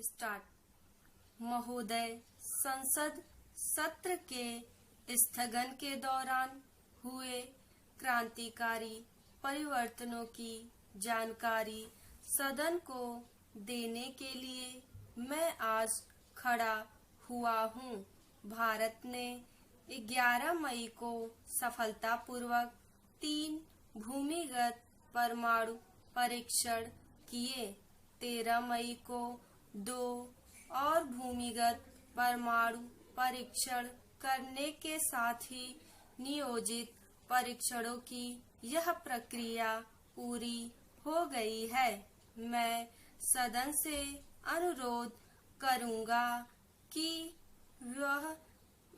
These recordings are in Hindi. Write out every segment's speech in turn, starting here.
स्टार्ट। महोदय, संसद सत्र के स्थगन के दौरान हुए क्रांतिकारी परिवर्तनों की जानकारी सदन को देने के लिए मैं आज खड़ा हुआ हूँ। भारत ने 11 मई को सफलतापूर्वक 3 भूमिगत परमाणु परीक्षण किए। 13 मई को 2 और भूमिगत परमाणु परीक्षण करने के साथ ही नियोजित परीक्षणों की यह प्रक्रिया पूरी हो गई है। मैं सदन से अनुरोध करूंगा कि वह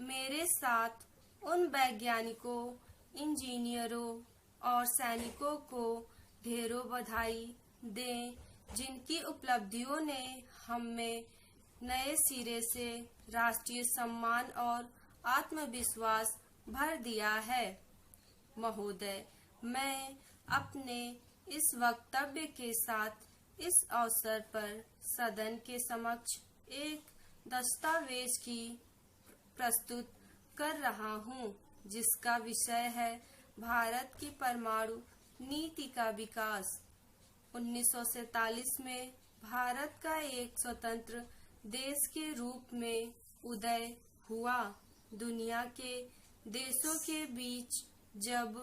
मेरे साथ उन वैज्ञानिकों, इंजीनियरों और सैनिकों को ढेरों बधाई दें जिनकी उपलब्धियों ने हमें नए सिरे से राष्ट्रीय सम्मान और आत्मविश्वास भर दिया है। महोदय, मैं अपने इस वक्तव्य के साथ इस अवसर पर सदन के समक्ष एक दस्तावेज की प्रस्तुत कर रहा हूँ, जिसका विषय है भारत की परमाणु नीति का विकास। 1947 में भारत का एक स्वतंत्र देश के रूप में उदय हुआ। दुनिया के देशों के बीच जब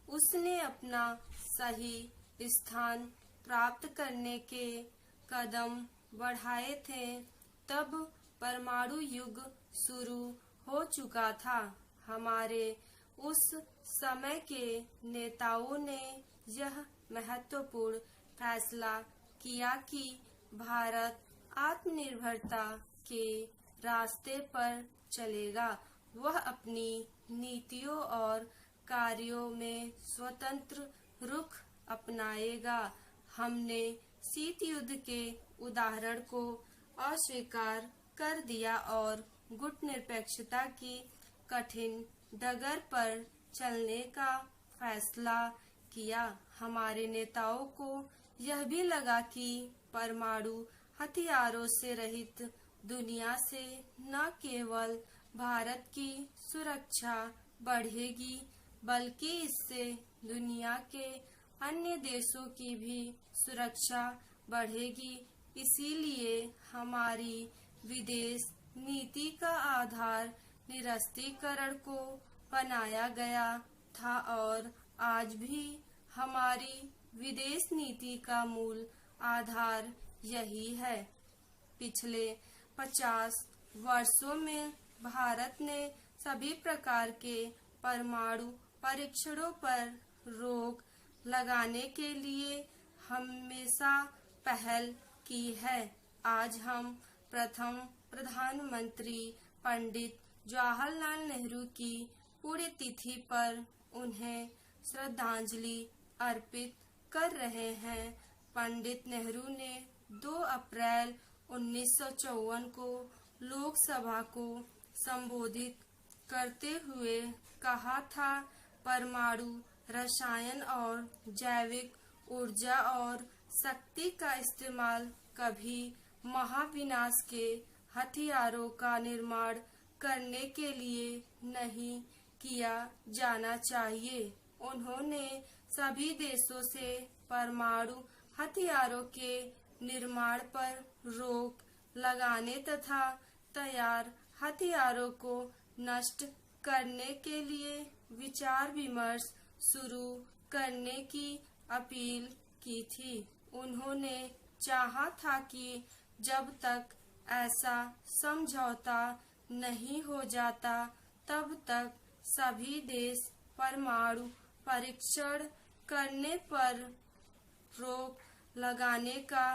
उसने अपना सही स्थान प्राप्त करने के कदम बढ़ाए थे, तब परमाणु युग शुरू हो चुका था। हमारे उस समय के नेताओं ने यह महत्वपूर्ण फैसला किया कि भारत आत्मनिर्भरता के रास्ते पर चलेगा। वह अपनी नीतियों और कार्यों में स्वतंत्र रुख अपनाएगा। हमने शीत युद्ध के उदाहरण को अस्वीकार कर दिया और गुटनिरपेक्षता की कठिन डगर पर चलने का फैसला किया। हमारे नेताओं को यह भी लगा कि परमाणु हथियारों से रहित दुनिया से न केवल भारत की सुरक्षा बढ़ेगी, बल्कि इससे दुनिया के अन्य देशों की भी सुरक्षा बढ़ेगी। इसीलिए हमारी विदेश नीति का आधार निरस्त्रीकरण को बनाया गया था और आज भी हमारी विदेश नीति का मूल आधार यही है। पिछले 50 वर्षों में भारत ने सभी प्रकार के परमाणु परीक्षणों पर रोक लगाने के लिए हमेशा पहल की है। आज हम प्रथम प्रधानमंत्री पंडित जवाहरलाल नेहरू की पुण्यतिथि पर उन्हें श्रद्धांजलि अर्पित कर रहे हैं। पंडित नेहरू ने 2 अप्रैल 1954 को लोकसभा को संबोधित करते हुए कहा था, परमाणु रसायन और जैविक ऊर्जा और शक्ति का इस्तेमाल कभी महाविनाश के हथियारों का निर्माण करने के लिए नहीं किया जाना चाहिए। उन्होंने सभी देशों से परमाणु हथियारों के निर्माण पर रोक लगाने तथा तैयार हथियारों को नष्ट करने के लिए विचार विमर्श शुरू करने की अपील की थी। उन्होंने चाहा था कि जब तक ऐसा समझौता नहीं हो जाता, तब तक सभी देश परमाणु परीक्षण करने पर रोक लगाने का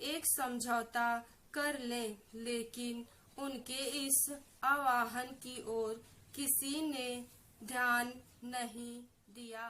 एक समझौता कर लें, लेकिन उनके इस आह्वान की ओर किसी ने ध्यान नहीं दिया।